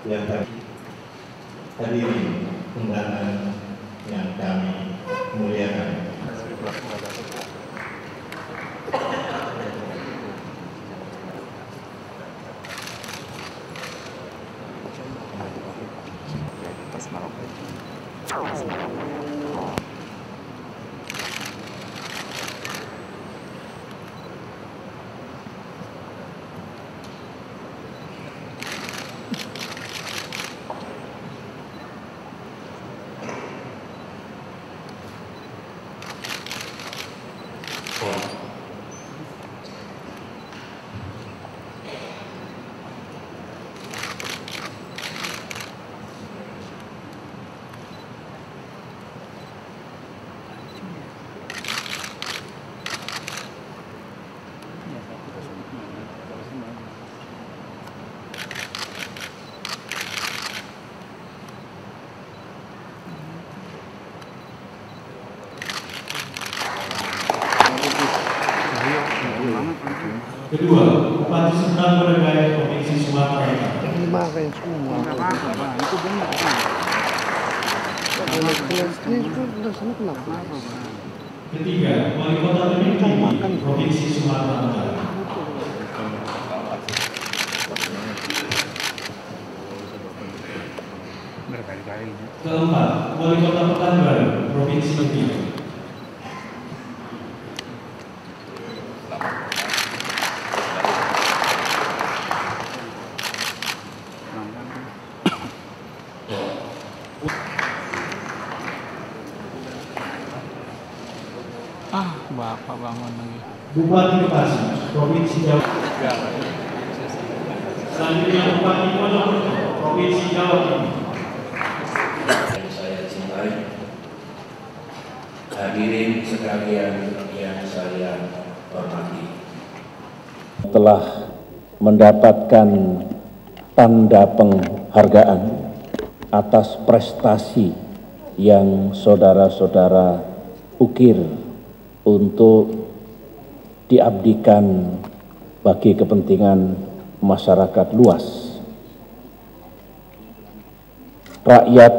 yang hadirin undangan yang kami muliakan. Kedua, Bupati Sunan Beregai Provinsi Sumatera Utara. Dimakan semua. Itu benar. Ketiga, Wali Kota Tebing Tinggi Provinsi Sumatera Utara. Keempat, Wali Kota Pekanbaru Provinsi Ntb. Bapak bangun lagi. Bupati Bekasi Provinsi Jawa Timur. Selanjutnya Bupati Mojokerto Provinsi Jawa Timur. Yang saya cintai, hadirin sekalian yang saya hormati, telah mendapatkan tanda penghargaan atas prestasi yang saudara-saudara ukir untuk diabdikan bagi kepentingan masyarakat luas. Rakyat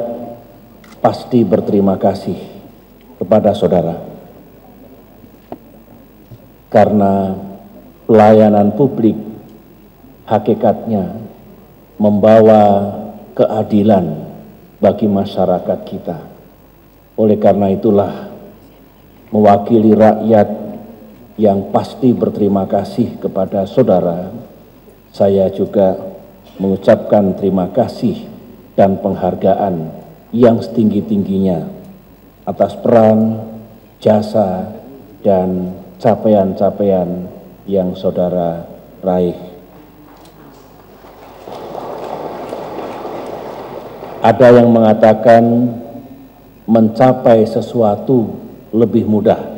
pasti berterima kasih kepada saudara karena pelayanan publik hakikatnya membawa keadilan bagi masyarakat kita. Oleh karena itulah, mewakili rakyat yang pasti berterima kasih kepada saudara, saya juga mengucapkan terima kasih dan penghargaan yang setinggi-tingginya atas peran, jasa, dan capaian-capaian yang saudara raih. Ada yang mengatakan mencapai sesuatu lebih mudah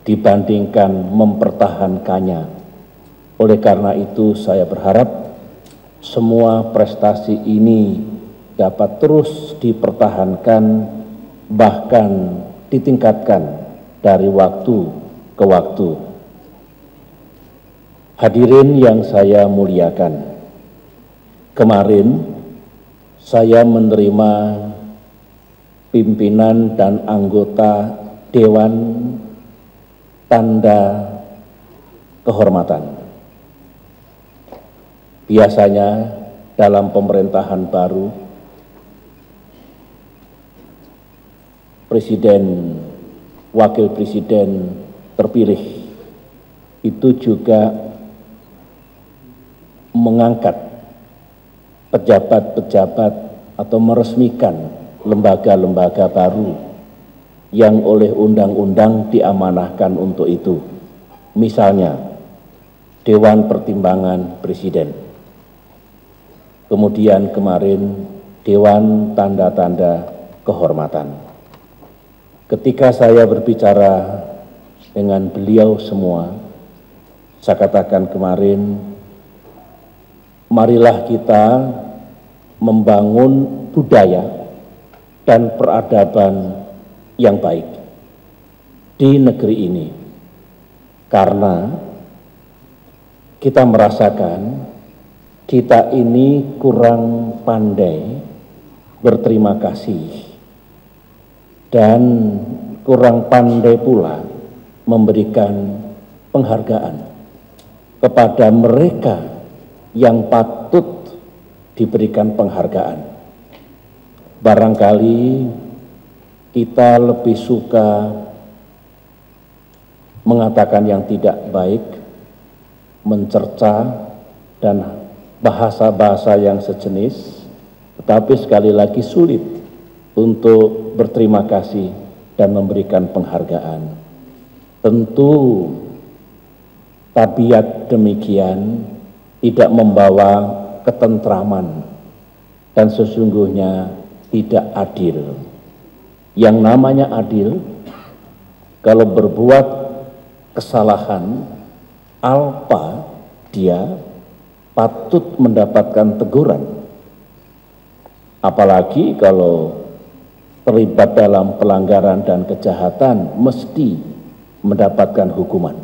dibandingkan mempertahankannya. Oleh karena itu, saya berharap semua prestasi ini dapat terus dipertahankan, bahkan ditingkatkan dari waktu ke waktu. Hadirin yang saya muliakan, kemarin saya menerima pimpinan dan anggota Dewan Tanda Kehormatan. Biasanya dalam pemerintahan baru, presiden, wakil presiden terpilih itu juga mengangkat pejabat-pejabat atau meresmikan lembaga-lembaga baru yang oleh undang-undang diamanahkan untuk itu. Misalnya, Dewan Pertimbangan Presiden. Kemudian kemarin, Dewan Tanda-Tanda Kehormatan. Ketika saya berbicara dengan beliau semua, saya katakan kemarin, marilah kita membangun budaya dan peradaban yang baik di negeri ini, karena kita merasakan kita ini kurang pandai berterima kasih dan kurang pandai pula memberikan penghargaan kepada mereka yang patut diberikan penghargaan. Barangkali kita lebih suka mengatakan yang tidak baik, mencerca, dan bahasa-bahasa yang sejenis, tetapi sekali lagi sulit untuk berterima kasih dan memberikan penghargaan. Tentu tabiat demikian tidak membawa ketentraman dan sesungguhnya tidak adil. Yang namanya adil, kalau berbuat kesalahan, alpa dia patut mendapatkan teguran. Apalagi kalau terlibat dalam pelanggaran dan kejahatan, mesti mendapatkan hukuman.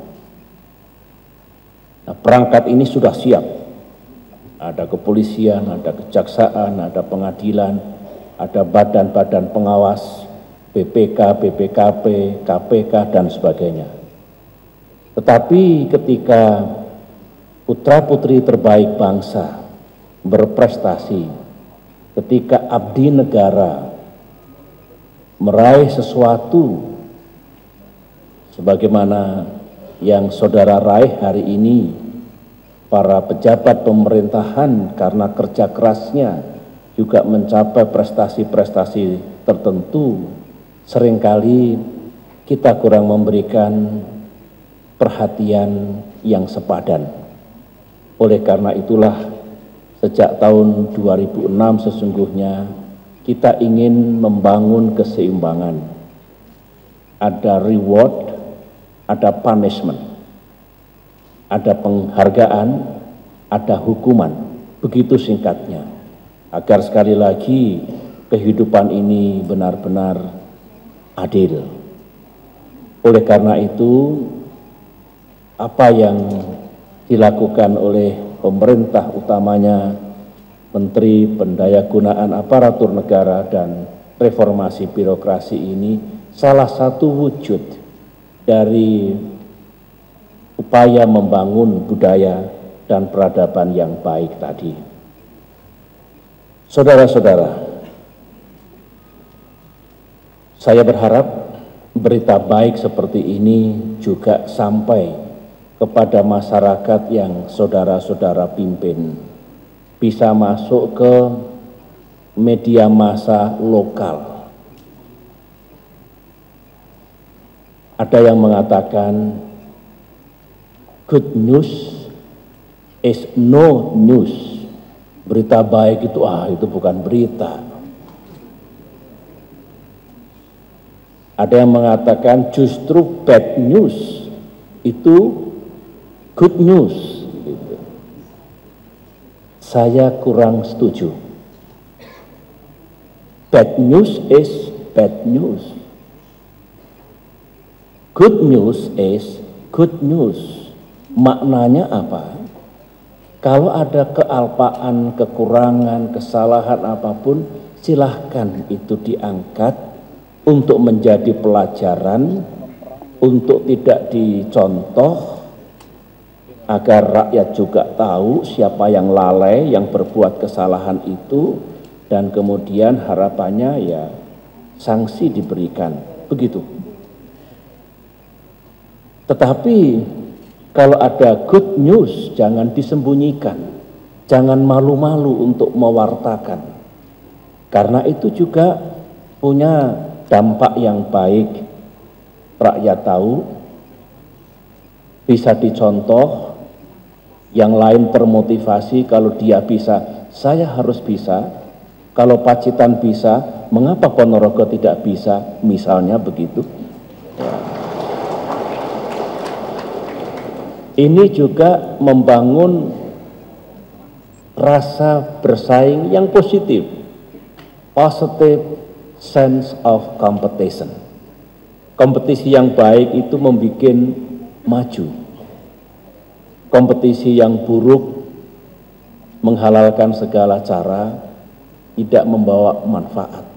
Nah, perangkat ini sudah siap. Ada kepolisian, ada kejaksaan, ada pengadilan, ada badan-badan pengawas, BPK, BPKP, KPK, dan sebagainya. Tetapi ketika putra-putri terbaik bangsa berprestasi, ketika abdi negara meraih sesuatu sebagaimana yang saudara raih hari ini, para pejabat pemerintahan karena kerja kerasnya juga mencapai prestasi-prestasi tertentu, seringkali kita kurang memberikan perhatian yang sepadan. Oleh karena itulah sejak tahun 2006 sesungguhnya kita ingin membangun keseimbangan. Ada reward, ada punishment, ada penghargaan, ada hukuman. Begitu singkatnya. Agar sekali lagi kehidupan ini benar-benar adil. Oleh karena itu, apa yang dilakukan oleh pemerintah, utamanya Menteri Pendayagunaan Aparatur Negara dan Reformasi Birokrasi ini salah satu wujud dari upaya membangun budaya dan peradaban yang baik tadi. Saudara-saudara, saya berharap berita baik seperti ini juga sampai kepada masyarakat yang saudara-saudara pimpin, bisa masuk ke media massa lokal. Ada yang mengatakan good news is no news. Berita baik itu itu bukan berita. Ada yang mengatakan justru bad news itu good news. Saya kurang setuju. Bad news is bad news. Good news is good news. Maknanya apa? Kalau ada kealpaan, kekurangan, kesalahan apapun, silahkan itu diangkat untuk menjadi pelajaran, untuk tidak dicontoh, agar rakyat juga tahu siapa yang lalai, yang berbuat kesalahan itu, dan kemudian harapannya ya sanksi diberikan, begitu. Tetapi kalau ada good news jangan disembunyikan, jangan malu-malu untuk mewartakan, karena itu juga punya dampak yang baik. Rakyat tahu, bisa dicontoh, yang lain termotivasi. Kalau dia bisa, saya harus bisa. Kalau Pacitan bisa, mengapa Ponorogo tidak bisa? Misalnya begitu. Ini juga membangun rasa bersaing yang positif, positive sense of competition. Kompetisi yang baik itu membuat maju. kompetisi yang buruk, menghalalkan segala cara, tidak membawa manfaat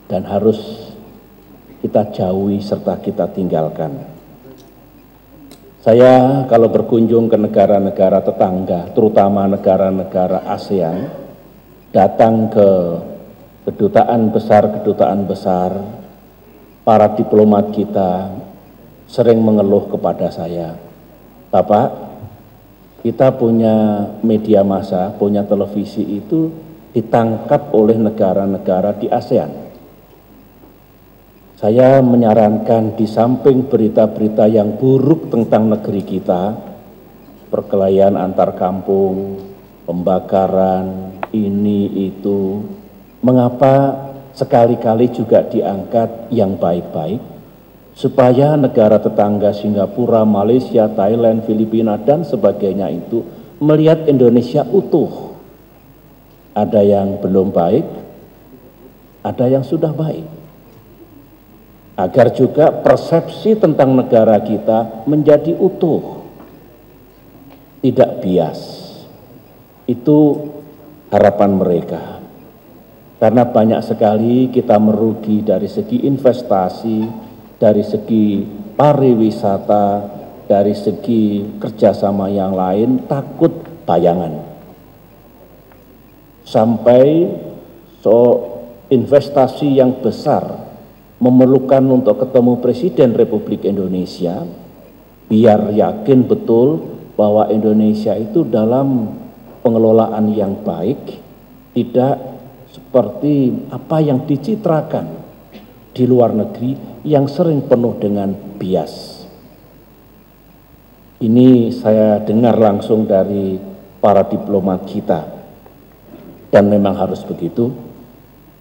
dan harus kita jauhi serta kita tinggalkan. Saya kalau berkunjung ke negara-negara tetangga, terutama negara-negara ASEAN, datang ke kedutaan besar, para diplomat kita sering mengeluh kepada saya, Bapak, kita punya media massa, punya televisi itu ditangkap oleh negara-negara di ASEAN. Saya menyarankan di samping berita-berita yang buruk tentang negeri kita, perkelahian antar kampung, pembakaran, ini itu, mengapa sekali-kali juga diangkat yang baik-baik, supaya negara tetangga Singapura, Malaysia, Thailand, Filipina, dan sebagainya itu melihat Indonesia utuh. Ada yang belum baik, ada yang sudah baik. Agar juga persepsi tentang negara kita menjadi utuh, tidak bias. Itu harapan mereka. Karena banyak sekali kita merugi dari segi investasi, dari segi pariwisata, dari segi kerjasama yang lain, takut bayangan. Sampai investasi yang besar memerlukan untuk ketemu Presiden Republik Indonesia, biar yakin betul bahwa Indonesia itu dalam pengelolaan yang baik, tidak seperti apa yang dicitrakan di luar negeri yang sering penuh dengan bias. Ini saya dengar langsung dari para diplomat kita, dan memang harus begitu.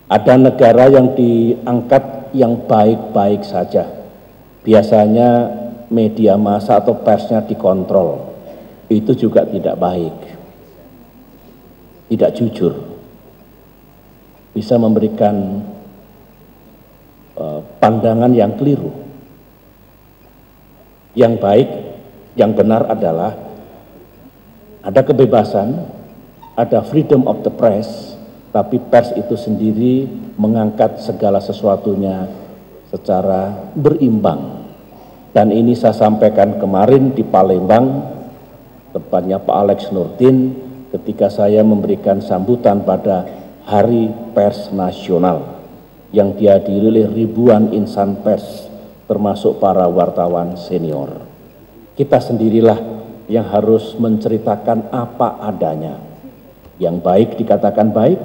Ada negara yang diangkat yang baik-baik saja, biasanya media massa atau persnya dikontrol, itu juga tidak baik, tidak jujur, bisa memberikan pandangan yang keliru. Yang baik, yang benar adalah ada kebebasan, ada freedom of the press, tapi pers itu sendiri mengangkat segala sesuatunya secara berimbang. Dan ini saya sampaikan kemarin di Palembang, tepatnya Pak Alex Nurdin, ketika saya memberikan sambutan pada Hari Pers Nasional yang dihadiri oleh ribuan insan pers, termasuk para wartawan senior. Kita sendirilah yang harus menceritakan apa adanya. Yang baik dikatakan baik,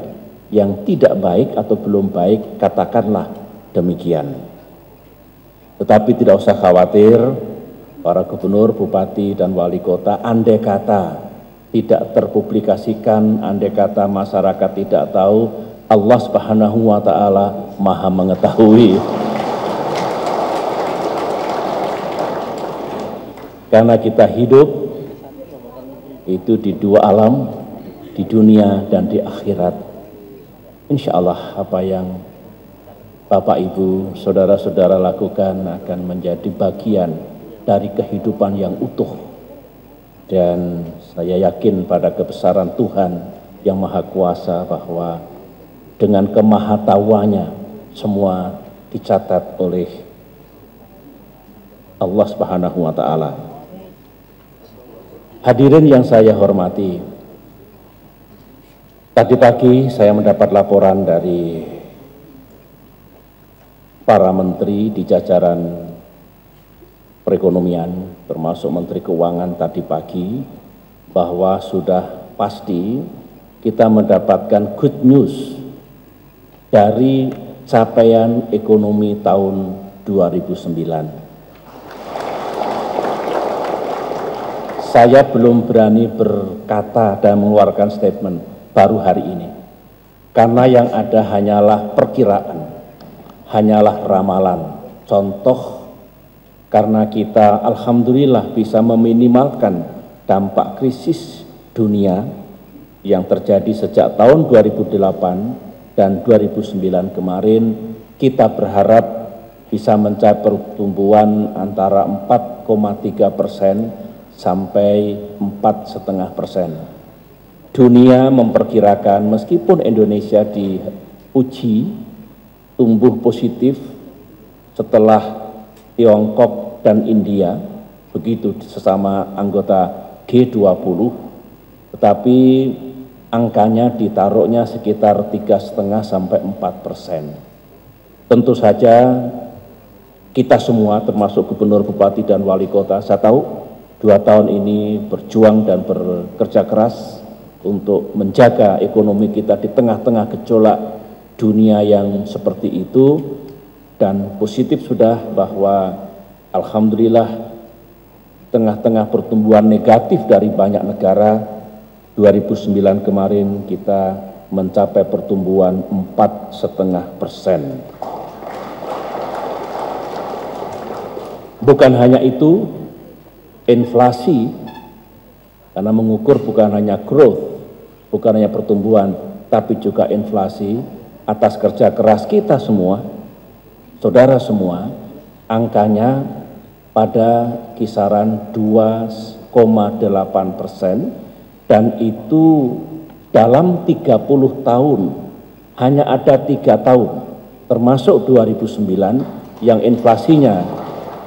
yang tidak baik atau belum baik katakanlah demikian. Tetapi tidak usah khawatir, para gubernur, bupati, dan wali kota, andai kata tidak terpublikasikan, andai kata masyarakat tidak tahu, Allah Subhanahu wa Ta'ala Maha mengetahui. Karena kita hidup itu di dua alam, di dunia dan di akhirat. Insya Allah apa yang Bapak, Ibu, saudara-saudara lakukan akan menjadi bagian dari kehidupan yang utuh. Dan saya yakin pada kebesaran Tuhan yang Maha Kuasa bahwa dengan kemahatauannya semua dicatat oleh Allah Subhanahu wa Ta'ala. Hadirin yang saya hormati, tadi pagi saya mendapat laporan dari para menteri di jajaran perekonomian, termasuk Menteri Keuangan tadi pagi, bahwa sudah pasti kita mendapatkan good news dari capaian ekonomi tahun 2009. Saya belum berani berkata dan mengeluarkan statement baru hari ini, karena yang ada hanyalah perkiraan, hanyalah ramalan. Contoh, karena kita alhamdulillah bisa meminimalkan dampak krisis dunia yang terjadi sejak tahun 2008 dan 2009 kemarin, kita berharap bisa mencapai pertumbuhan antara 4,3% sampai 4,5%. Dunia memperkirakan meskipun Indonesia diuji tumbuh positif setelah Tiongkok dan India, begitu sesama anggota G20, tetapi angkanya ditaruhnya sekitar 3,5 sampai 4%. Tentu saja kita semua termasuk gubernur, bupati, dan wali kota, saya tahu 2 tahun ini berjuang dan bekerja keras untuk menjaga ekonomi kita di tengah-tengah gejolak dunia yang seperti itu, dan positif sudah bahwa alhamdulillah tengah-tengah pertumbuhan negatif dari banyak negara, 2009 kemarin kita mencapai pertumbuhan 4,5%. Bukan hanya itu, inflasi, karena mengukur bukan hanya growth, bukan hanya pertumbuhan, tapi juga inflasi atas kerja keras kita semua, saudara semua, angkanya pada kisaran 2,8%, dan itu dalam 30 tahun, hanya ada 3 tahun, termasuk 2009, yang inflasinya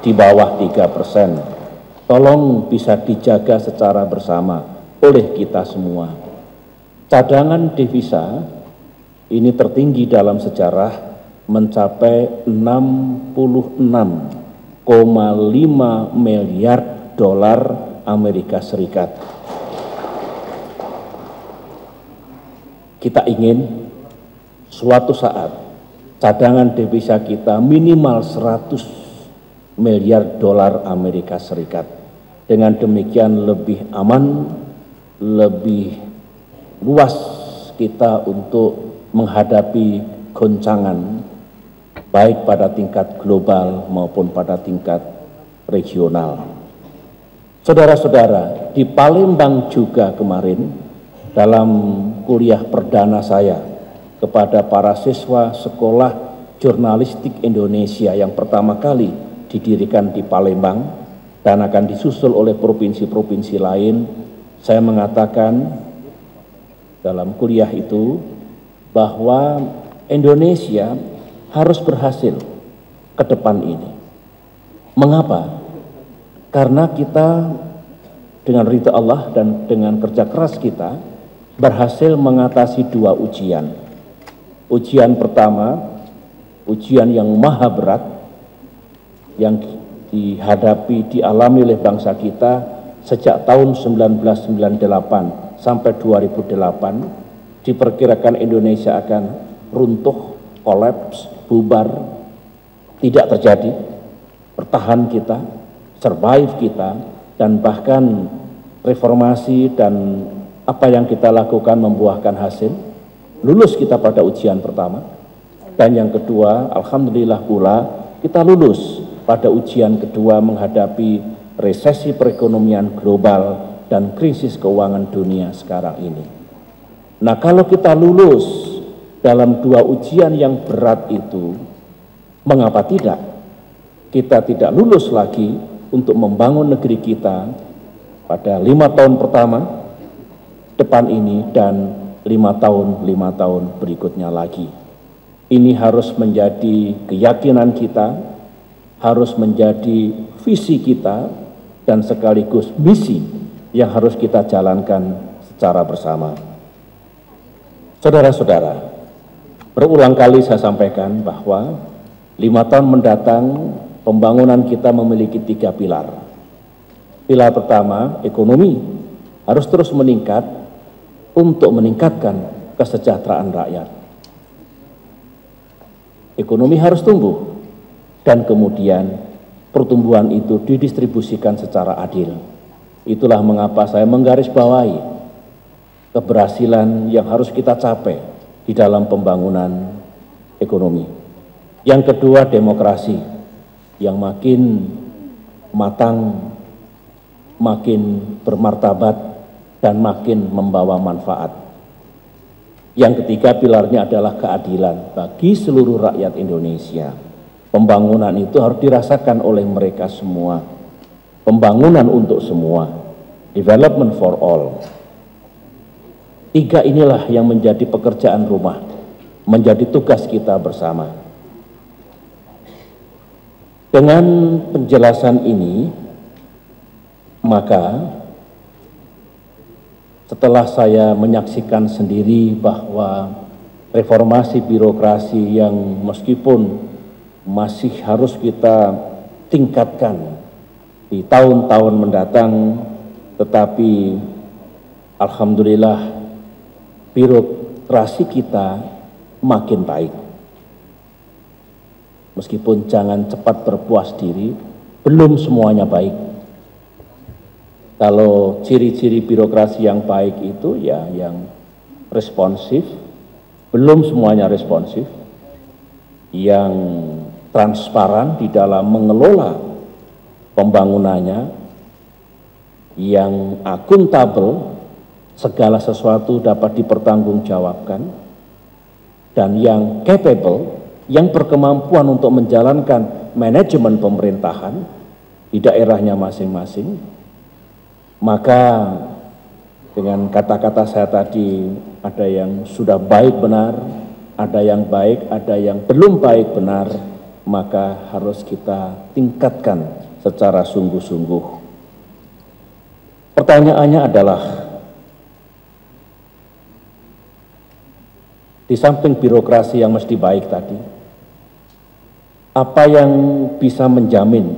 di bawah 3%. Tolong bisa dijaga secara bersama oleh kita semua. Cadangan devisa ini tertinggi dalam sejarah, mencapai 66,5 miliar dolar Amerika Serikat. Kita ingin suatu saat cadangan devisa kita minimal 100 miliar dolar Amerika Serikat. Dengan demikian lebih aman, lebih luas kita untuk menghadapi goncangan baik pada tingkat global maupun pada tingkat regional. Saudara-saudara, di Palembang juga kemarin dalam kuliah perdana saya kepada para siswa Sekolah Jurnalistik Indonesia yang pertama kali didirikan di Palembang dan akan disusul oleh provinsi-provinsi lain, saya mengatakan dalam kuliah itu bahwa Indonesia harus berhasil ke depan ini. Mengapa? Karena kita dengan ridha Allah dan dengan kerja keras kita berhasil mengatasi 2 ujian. Ujian pertama, ujian yang maha berat yang dihadapi, dialami oleh bangsa kita sejak tahun 1998 sampai 2008, diperkirakan Indonesia akan runtuh, kolaps, bubar. Tidak terjadi, bertahan kita, survive kita, dan bahkan reformasi dan apa yang kita lakukan membuahkan hasil. Lulus kita pada ujian pertama, dan yang kedua, alhamdulillah pula kita lulus pada ujian kedua menghadapi resesi perekonomian global dan krisis keuangan dunia sekarang ini. Nah, kalau kita lulus dalam 2 ujian yang berat itu, mengapa tidak kita tidak lulus lagi untuk membangun negeri kita pada 5 tahun pertama depan ini dan 5 tahun berikutnya lagi. Ini harus menjadi keyakinan kita, harus menjadi visi kita, dan sekaligus misi yang harus kita jalankan secara bersama. Saudara-saudara, berulang kali saya sampaikan bahwa 5 tahun mendatang pembangunan kita memiliki 3 pilar. Pilar pertama, ekonomi harus terus meningkat untuk meningkatkan kesejahteraan rakyat. Ekonomi harus tumbuh, dan kemudian pertumbuhan itu didistribusikan secara adil. Itulah mengapa saya menggarisbawahi keberhasilan yang harus kita capai di dalam pembangunan ekonomi. Yang kedua, demokrasi yang makin matang, makin bermartabat, dan makin membawa manfaat. Yang ketiga, pilarnya adalah keadilan bagi seluruh rakyat Indonesia. Pembangunan itu harus dirasakan oleh mereka semua. Pembangunan untuk semua. development for all. Tiga inilah yang menjadi pekerjaan rumah, menjadi tugas kita bersama. Dengan penjelasan ini, maka setelah saya menyaksikan sendiri bahwa reformasi birokrasi yang meskipun masih harus kita tingkatkan di tahun-tahun mendatang, tetapi alhamdulillah birokrasi kita makin baik. Meskipun jangan cepat berpuas diri, belum semuanya baik. Kalau ciri-ciri birokrasi yang baik itu ya yang responsif, belum semuanya responsif, yang transparan di dalam mengelola pembangunannya, yang akuntabel, segala sesuatu dapat dipertanggungjawabkan, dan yang capable, yang berkemampuan untuk menjalankan manajemen pemerintahan di daerahnya masing-masing. Maka dengan kata-kata saya tadi, ada yang sudah baik benar, ada yang baik, ada yang belum baik benar, maka harus kita tingkatkan secara sungguh-sungguh. Pertanyaannya adalah, di samping birokrasi yang mesti baik tadi, apa yang bisa menjamin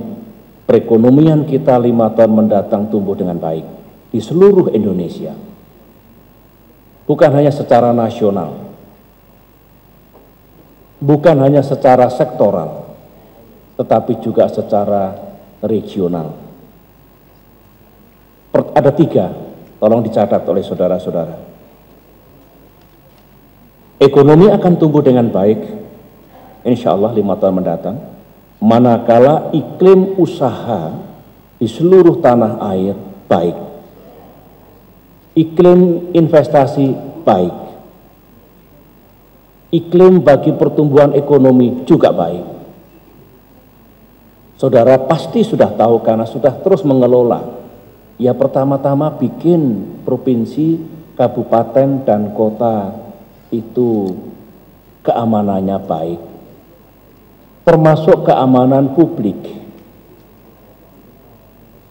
perekonomian kita 5 tahun mendatang tumbuh dengan baik di seluruh Indonesia? Bukan hanya secara nasional, bukan hanya secara sektoral, tetapi juga secara regional. Ada 3, tolong dicatat oleh saudara-saudara. Ekonomi akan tumbuh dengan baik, insya Allah 5 tahun mendatang, manakala iklim usaha di seluruh tanah air baik. Iklim investasi baik. Iklim bagi pertumbuhan ekonomi juga baik. Saudara pasti sudah tahu karena sudah terus mengelola. Ya pertama-tama bikin provinsi, kabupaten, dan kota itu keamanannya baik, termasuk keamanan publik.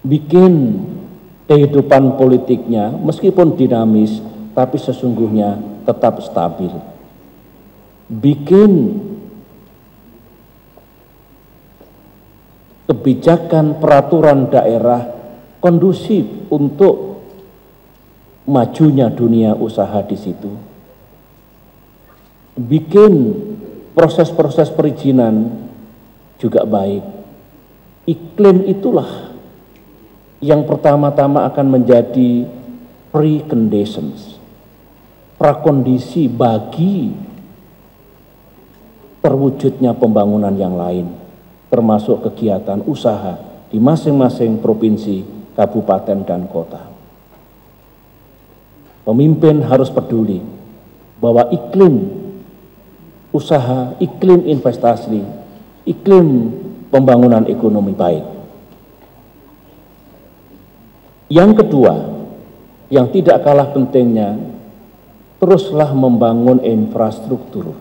Bikin kehidupan politiknya meskipun dinamis, tapi sesungguhnya tetap stabil. Bikin kebijakan peraturan daerah kondusif untuk majunya dunia usaha di situ. Bikin proses-proses perizinan juga baik. Iklim itulah yang pertama-tama akan menjadi preconditions, prakondisi bagi terwujudnya pembangunan yang lain, termasuk kegiatan usaha di masing-masing provinsi, kabupaten, dan kota. Pemimpin harus peduli bahwa iklim usaha, iklim investasi, iklim pembangunan ekonomi baik. Yang kedua, yang tidak kalah pentingnya, teruslah membangun infrastruktur.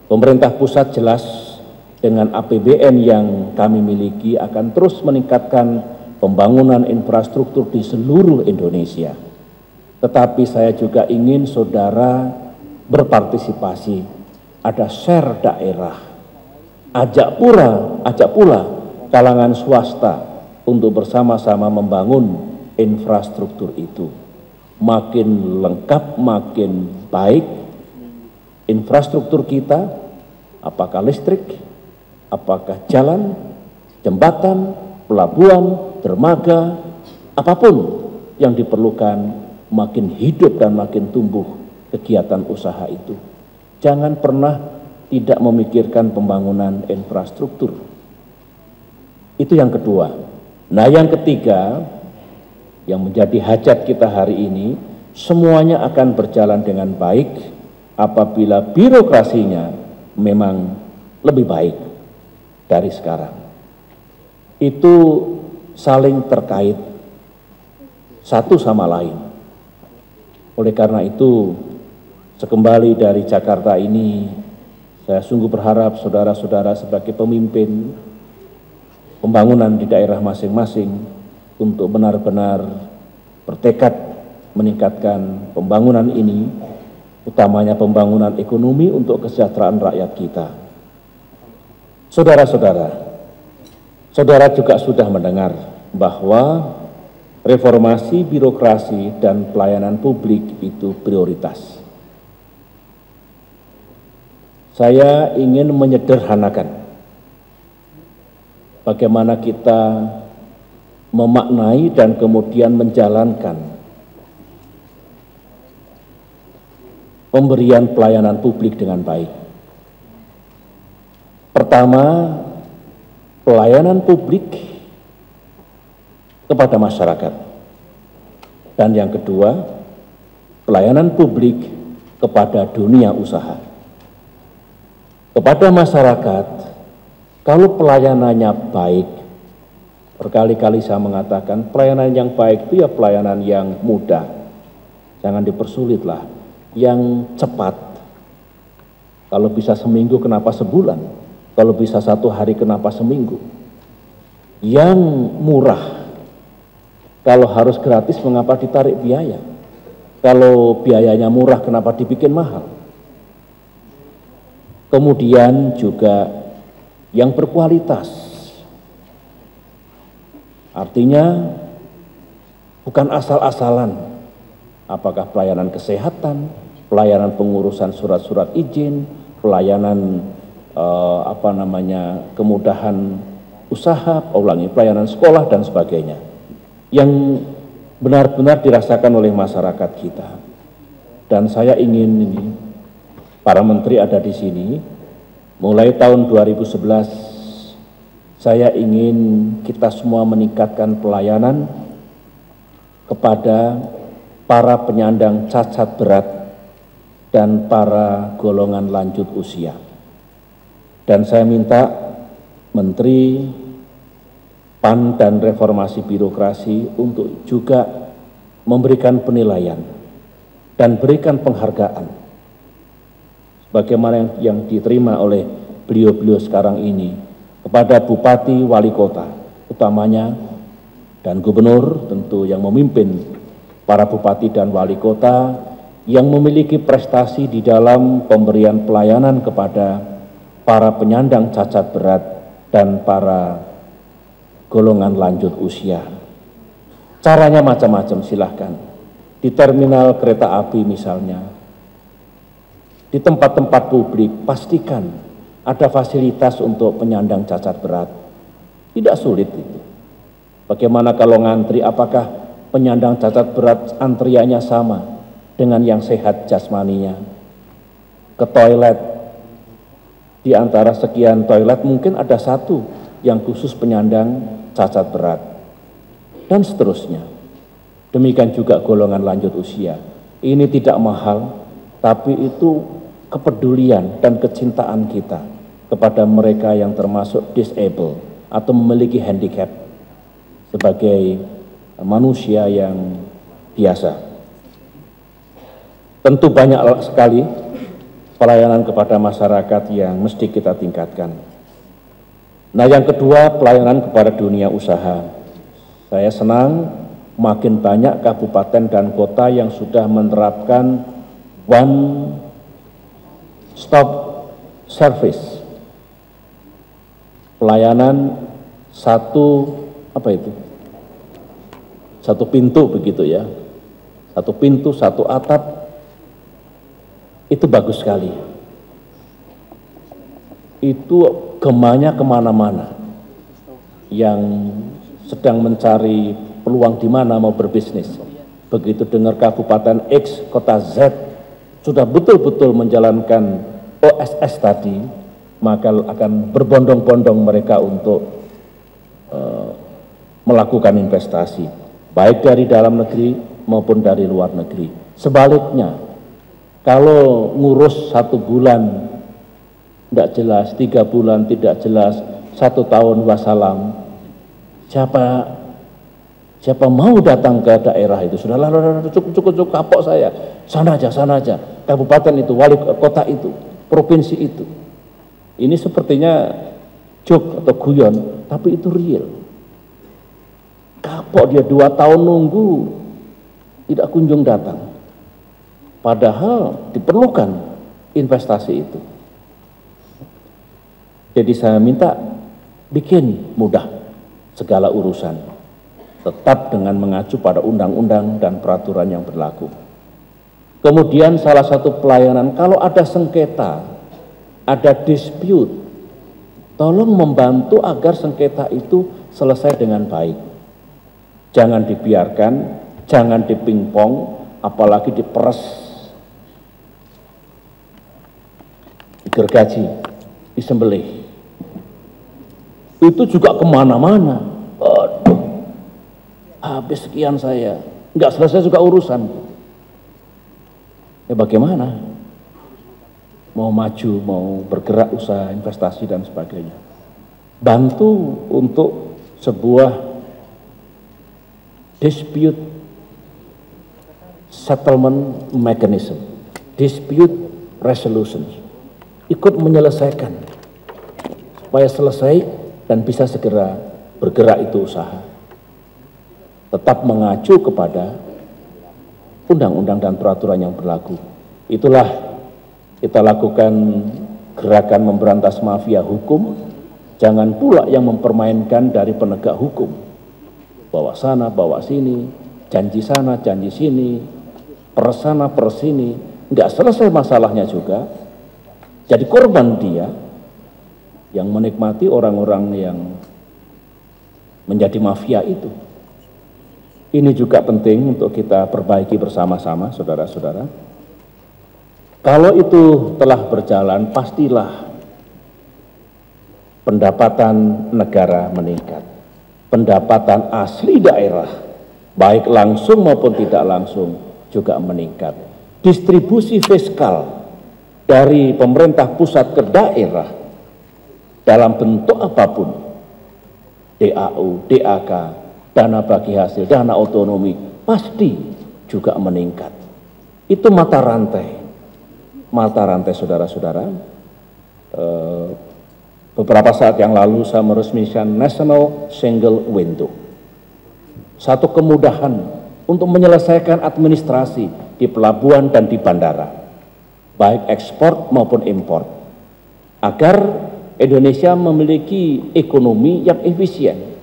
Pemerintah pusat jelas dengan APBN yang kami miliki akan terus meningkatkan pembangunan infrastruktur di seluruh Indonesia. Tetapi saya juga ingin saudara berpartisipasi, ada share daerah, ajak pula kalangan swasta untuk bersama-sama membangun infrastruktur itu. Makin lengkap, makin baik infrastruktur kita, apakah listrik, apakah jalan, jembatan, pelabuhan, dermaga, apapun yang diperlukan, makin hidup dan makin tumbuh kegiatan usaha itu. Jangan pernah tidak memikirkan pembangunan infrastruktur. Itu yang kedua. Nah, yang ketiga, yang menjadi hajat kita hari ini, semuanya akan berjalan dengan baik apabila birokrasinya memang lebih baik dari sekarang. Itu saling terkait satu sama lain. Oleh karena itu, sekembali dari Jakarta ini, saya sungguh berharap saudara-saudara sebagai pemimpin pembangunan di daerah masing-masing untuk benar-benar bertekad meningkatkan pembangunan ini, utamanya pembangunan ekonomi untuk kesejahteraan rakyat kita. Saudara-saudara, saudara juga sudah mendengar bahwa reformasi birokrasi dan pelayanan publik itu prioritas. Saya ingin menyederhanakan bagaimana kita memaknai dan kemudian menjalankan pemberian pelayanan publik dengan baik. Pertama, pelayanan publik kepada masyarakat. Dan yang kedua, pelayanan publik kepada dunia usaha. Kepada masyarakat, kalau pelayanannya baik, berkali-kali saya mengatakan pelayanan yang baik itu ya pelayanan yang mudah. Jangan dipersulitlah. Yang cepat, kalau bisa seminggu kenapa sebulan, kalau bisa 1 hari kenapa seminggu. Yang murah, kalau harus gratis mengapa ditarik biaya, kalau biayanya murah kenapa dibikin mahal. Kemudian juga yang berkualitas, artinya bukan asal-asalan, apakah pelayanan kesehatan, pelayanan pengurusan surat-surat izin, pelayanan kemudahan usaha, pelayanan sekolah dan sebagainya, yang benar-benar dirasakan oleh masyarakat kita. Dan saya ingin ini, para menteri ada di sini, mulai tahun 2011 saya ingin kita semua meningkatkan pelayanan kepada para penyandang cacat berat dan para golongan lanjut usia. Dan saya minta Menteri PAN dan Reformasi Birokrasi untuk juga memberikan penilaian dan berikan penghargaan bagaimana yang diterima oleh beliau-beliau sekarang ini kepada Bupati, Wali Kota utamanya, dan Gubernur tentu yang memimpin para Bupati dan Wali Kota yang memiliki prestasi di dalam pemberian pelayanan kepada para penyandang cacat berat dan para golongan lanjut usia. Caranya macam-macam, silahkan. Di terminal kereta api misalnya, di tempat-tempat publik, pastikan ada fasilitas untuk penyandang cacat berat. Tidak sulit itu. Bagaimana kalau ngantri, apakah penyandang cacat berat antriannya sama dengan yang sehat jasmaninya? Ke toilet, di antara sekian toilet mungkin ada satu yang khusus penyandang cacat berat, dan seterusnya. Demikian juga golongan lanjut usia. Ini tidak mahal, tapi itu kepedulian dan kecintaan kita kepada mereka yang termasuk disable atau memiliki handicap sebagai manusia yang biasa. Tentu banyak sekali pelayanan kepada masyarakat yang mesti kita tingkatkan. Nah, yang kedua, pelayanan kepada dunia usaha. Saya senang makin banyak kabupaten dan kota yang sudah menerapkan one stop service. Pelayanan satu pintu begitu ya. Satu pintu, satu atap. Itu bagus sekali. Itu gemanya kemana-mana. Yang sedang mencari peluang di mana mau berbisnis. Begitu dengar Kabupaten X, Kota Z sudah betul-betul menjalankan OSS tadi, maka akan berbondong-bondong mereka untuk melakukan investasi, baik dari dalam negeri maupun dari luar negeri. Sebaliknya, kalau ngurus 1 bulan tidak jelas, 3 bulan tidak jelas, 1 tahun wassalam, siapa Siapa mau datang ke daerah itu, sudahlah, cukup kapok saya, sana aja, kabupaten itu, wali kota itu, provinsi itu. Ini sepertinya joke atau guyon, tapi itu real. Kapok dia 2 tahun nunggu, tidak kunjung datang. Padahal diperlukan investasi itu. Jadi saya minta bikin mudah segala urusan. Tetap dengan mengacu pada undang-undang dan peraturan yang berlaku. Kemudian salah satu pelayanan, kalau ada sengketa, ada dispute, tolong membantu agar sengketa itu selesai dengan baik. Jangan dibiarkan, jangan dipingpong, apalagi diperes, digergaji, disembelih. Itu juga kemana-mana. Habis sekian saya, nggak selesai juga urusan. Ya bagaimana? Mau maju, mau bergerak usaha, investasi dan sebagainya. Bantu untuk sebuah dispute settlement mechanism, dispute resolution. Ikut menyelesaikan supaya selesai dan bisa segera bergerak itu usaha. Tetap mengacu kepada undang-undang dan peraturan yang berlaku. Itulah kita lakukan gerakan memberantas mafia hukum. Jangan pula yang mempermainkan dari penegak hukum. Bawa sana, bawa sini, janji sana, janji sini, peres sana, peres sini. Nggak selesai masalahnya juga. Jadi korban dia yang menikmati orang-orang yang menjadi mafia itu. Ini juga penting untuk kita perbaiki bersama-sama, saudara-saudara. Kalau itu telah berjalan, pastilah pendapatan negara meningkat. Pendapatan asli daerah, baik langsung maupun tidak langsung, juga meningkat. Distribusi fiskal dari pemerintah pusat ke daerah dalam bentuk apapun, DAU, DAK, dana bagi hasil, dana otonomi, pasti juga meningkat. Itu mata rantai saudara-saudara. Beberapa saat yang lalu saya meresmikan National Single Window. Satu kemudahan untuk menyelesaikan administrasi di pelabuhan dan di bandara, baik ekspor maupun impor, agar Indonesia memiliki ekonomi yang efisien.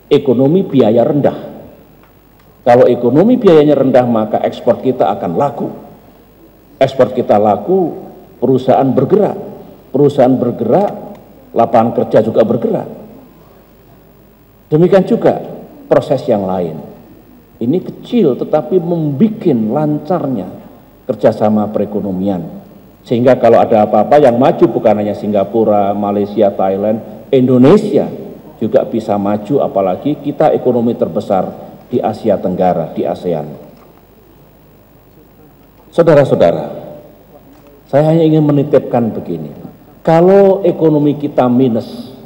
Ekonomi biaya rendah. Kalau ekonomi biayanya rendah, maka ekspor kita akan laku. Ekspor kita laku, perusahaan bergerak. Perusahaan bergerak, lapangan kerja juga bergerak. Demikian juga proses yang lain. Ini kecil tetapi membuat lancarnya kerjasama perekonomian. Sehingga kalau ada apa-apa yang maju bukan hanya Singapura, Malaysia, Thailand, Indonesia juga bisa maju, apalagi kita ekonomi terbesar di Asia Tenggara, di ASEAN. Saudara-saudara, saya hanya ingin menitipkan begini, kalau ekonomi kita minus,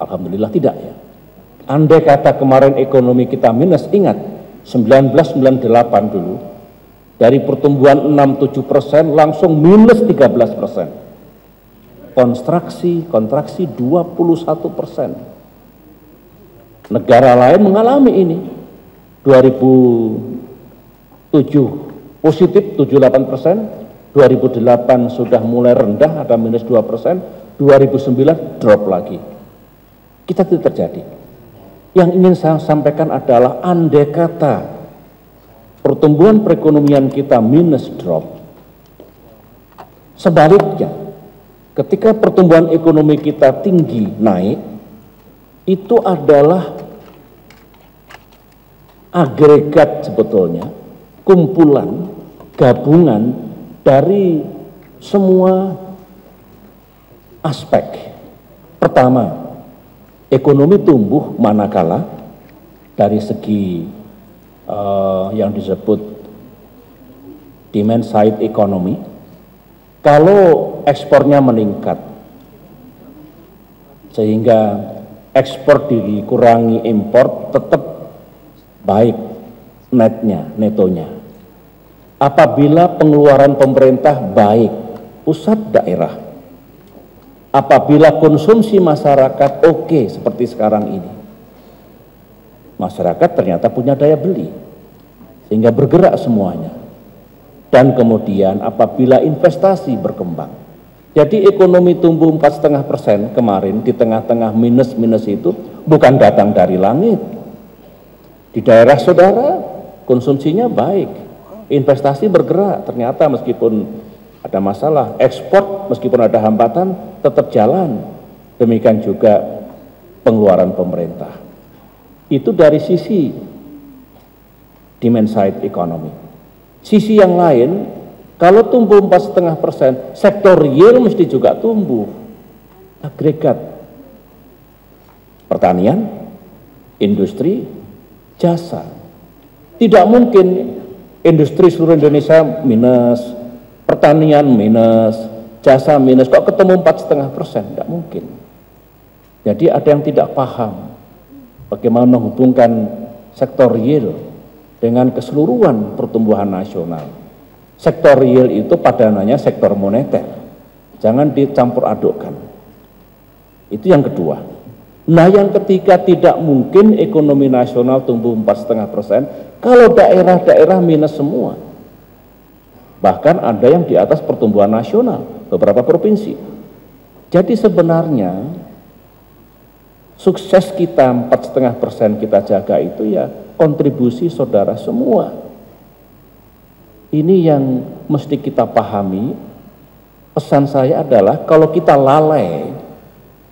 alhamdulillah tidak ya. Andai kata kemarin ekonomi kita minus, ingat 1998 dulu, dari pertumbuhan 6-7% langsung minus 13%. Kontraksi 21%. Negara lain mengalami ini. 2007 positif 78%, 2008 sudah mulai rendah, ada minus 2%, 2009 drop lagi. Kita tidak terjadi. Yang ingin saya sampaikan adalah andai kata pertumbuhan perekonomian kita minus drop, sebaliknya ketika pertumbuhan ekonomi kita tinggi naik, itu adalah agregat sebetulnya, kumpulan, gabungan dari semua aspek. Pertama, ekonomi tumbuh manakala dari segi yang disebut demand side economy, kalau ekspornya meningkat sehingga ekspor dikurangi impor, tetap baik netonya. Apabila pengeluaran pemerintah baik, pusat daerah. Apabila konsumsi masyarakat oke seperti sekarang ini. Masyarakat ternyata punya daya beli, sehingga bergerak semuanya. Dan kemudian apabila investasi berkembang. Jadi ekonomi tumbuh 4,5% kemarin di tengah-tengah minus-minus itu bukan datang dari langit. Di daerah saudara konsumsinya baik, investasi bergerak, ternyata meskipun ada masalah, ekspor meskipun ada hambatan tetap jalan. Demikian juga pengeluaran pemerintah. Itu dari sisi demand side economy. Sisi yang lain, kalau tumbuh 4,5%, sektor real mesti juga tumbuh. Agregat pertanian, industri, jasa. Tidak mungkin industri seluruh Indonesia minus, pertanian minus, jasa minus, kok ketemu 4,5%? Tidak mungkin. Jadi ada yang tidak paham bagaimana menghubungkan sektor real dengan keseluruhan pertumbuhan nasional. Sektor real itu padanannya sektor moneter. Jangan dicampur adukkan. Itu yang kedua. Nah, yang ketiga, tidak mungkin ekonomi nasional tumbuh 4,5% kalau daerah-daerah minus semua. Bahkan ada yang di atas pertumbuhan nasional, beberapa provinsi. Jadi sebenarnya sukses kita 4,5% kita jaga itu ya kontribusi saudara semua. Ini yang mesti kita pahami. Pesan saya adalah kalau kita lalai,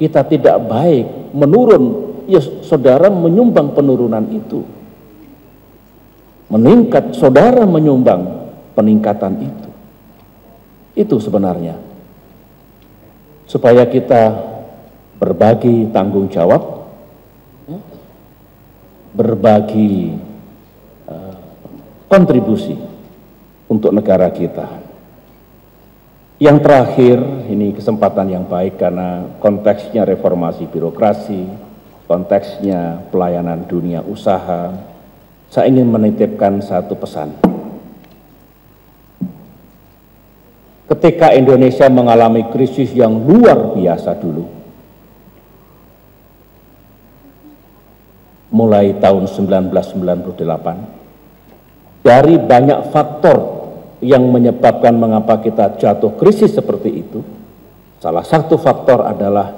kita tidak baik, menurun, ya saudara menyumbang penurunan itu. Meningkat, saudara menyumbang peningkatan itu. Itu sebenarnya. Supaya kita berbagi tanggung jawab, berbagi kontribusi untuk negara kita. Yang terakhir, ini kesempatan yang baik karena konteksnya reformasi birokrasi, konteksnya pelayanan dunia usaha. Saya ingin menitipkan satu pesan. Ketika Indonesia mengalami krisis yang luar biasa dulu, mulai tahun 1998, dari banyak faktor yang menyebabkan mengapa kita jatuh krisis seperti itu, salah satu faktor adalah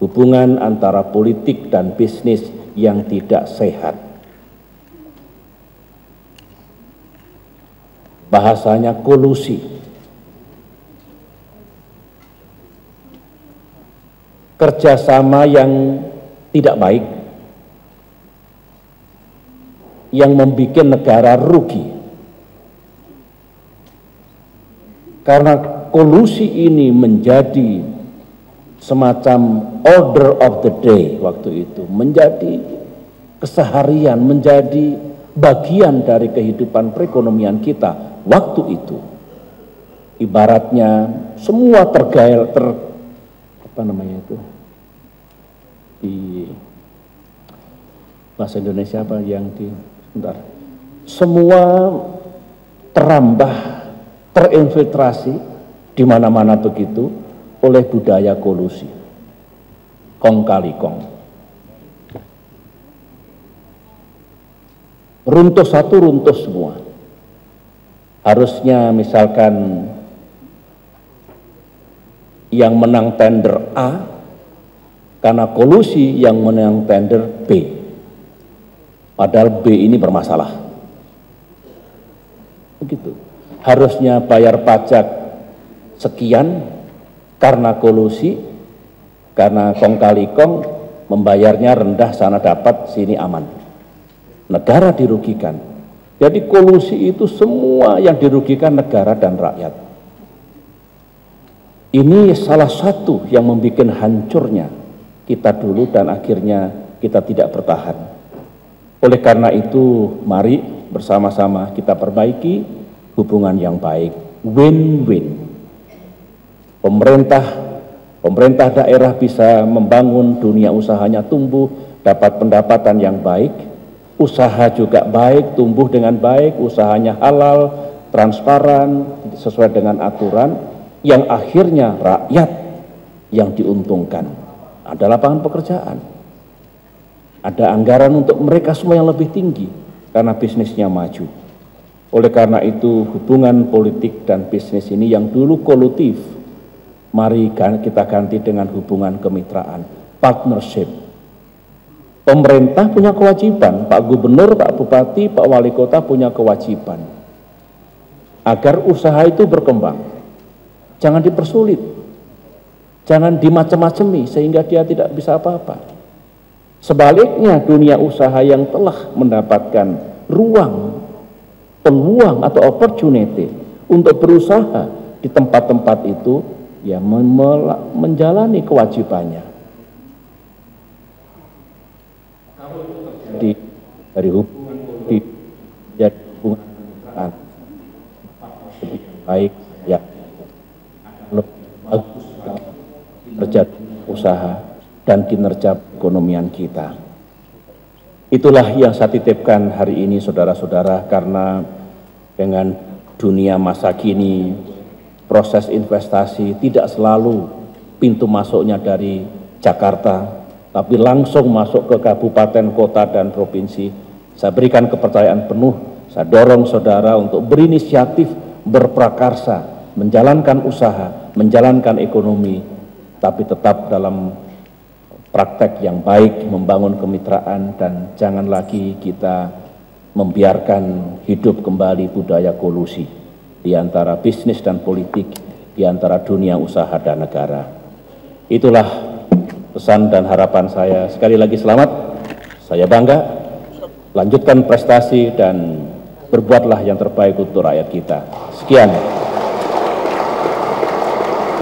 hubungan antara politik dan bisnis yang tidak sehat. Bahasanya kolusi. Kerjasama yang tidak baik, yang membuat negara rugi. Karena kolusi ini menjadi semacam order of the day waktu itu, menjadi keseharian, menjadi bagian dari kehidupan perekonomian kita waktu itu. Ibaratnya semua di bahasa Indonesia apa yang semua terambah, terinfiltrasi di mana-mana begitu oleh budaya kolusi, kong kali kong. Runtuh satu, runtuh semua. Harusnya misalkan yang menang tender A karena kolusi, yang menang tender B. Padahal B ini bermasalah. Begitu. Harusnya bayar pajak sekian karena kolusi, karena kong kali kong, membayarnya rendah, sana dapat, sini aman. Negara dirugikan. Jadi kolusi itu semua yang dirugikan negara dan rakyat. Ini salah satu yang membuat hancurnya kita dulu dan akhirnya kita tidak bertahan. Oleh karena itu, mari bersama-sama kita perbaiki hubungan yang baik, win-win. Pemerintah daerah bisa membangun dunia usahanya tumbuh, dapat pendapatan yang baik. usaha juga baik, tumbuh dengan baik, usahanya halal, transparan, sesuai dengan aturan, yang akhirnya rakyat yang diuntungkan. Ada lapangan pekerjaan, ada anggaran untuk mereka semua yang lebih tinggi karena bisnisnya maju. Oleh karena itu, hubungan politik dan bisnis ini yang dulu kolutif, mari kita ganti dengan hubungan kemitraan, partnership. Pemerintah punya kewajiban, Pak Gubernur, Pak Bupati, Pak Wali Kota punya kewajiban agar usaha itu berkembang. Jangan dipersulit, jangan dimacem-macemi sehingga dia tidak bisa apa-apa. Sebaliknya, dunia usaha yang telah mendapatkan ruang, peluang atau opportunity untuk berusaha di tempat-tempat itu, ya menjalani kewajibannya. Dari hubungan politik jadi hubungan kemitraan lebih baik, ya lebih bagus kinerja usaha dan kinerja ekonomian kita. Itulah yang saya titipkan hari ini, saudara-saudara, karena dengan dunia masa kini proses investasi tidak selalu pintu masuknya dari Jakarta, tapi langsung masuk ke kabupaten, kota, dan provinsi. Saya berikan kepercayaan penuh, saya dorong saudara untuk berinisiatif, berprakarsa, menjalankan usaha, menjalankan ekonomi, tapi tetap dalam praktek yang baik, membangun kemitraan, dan jangan lagi kita membiarkan hidup kembali budaya kolusi di antara bisnis dan politik, di antara dunia usaha dan negara. Itulah pesan dan harapan saya. Sekali lagi selamat, saya bangga, lanjutkan prestasi dan berbuatlah yang terbaik untuk rakyat kita. Sekian.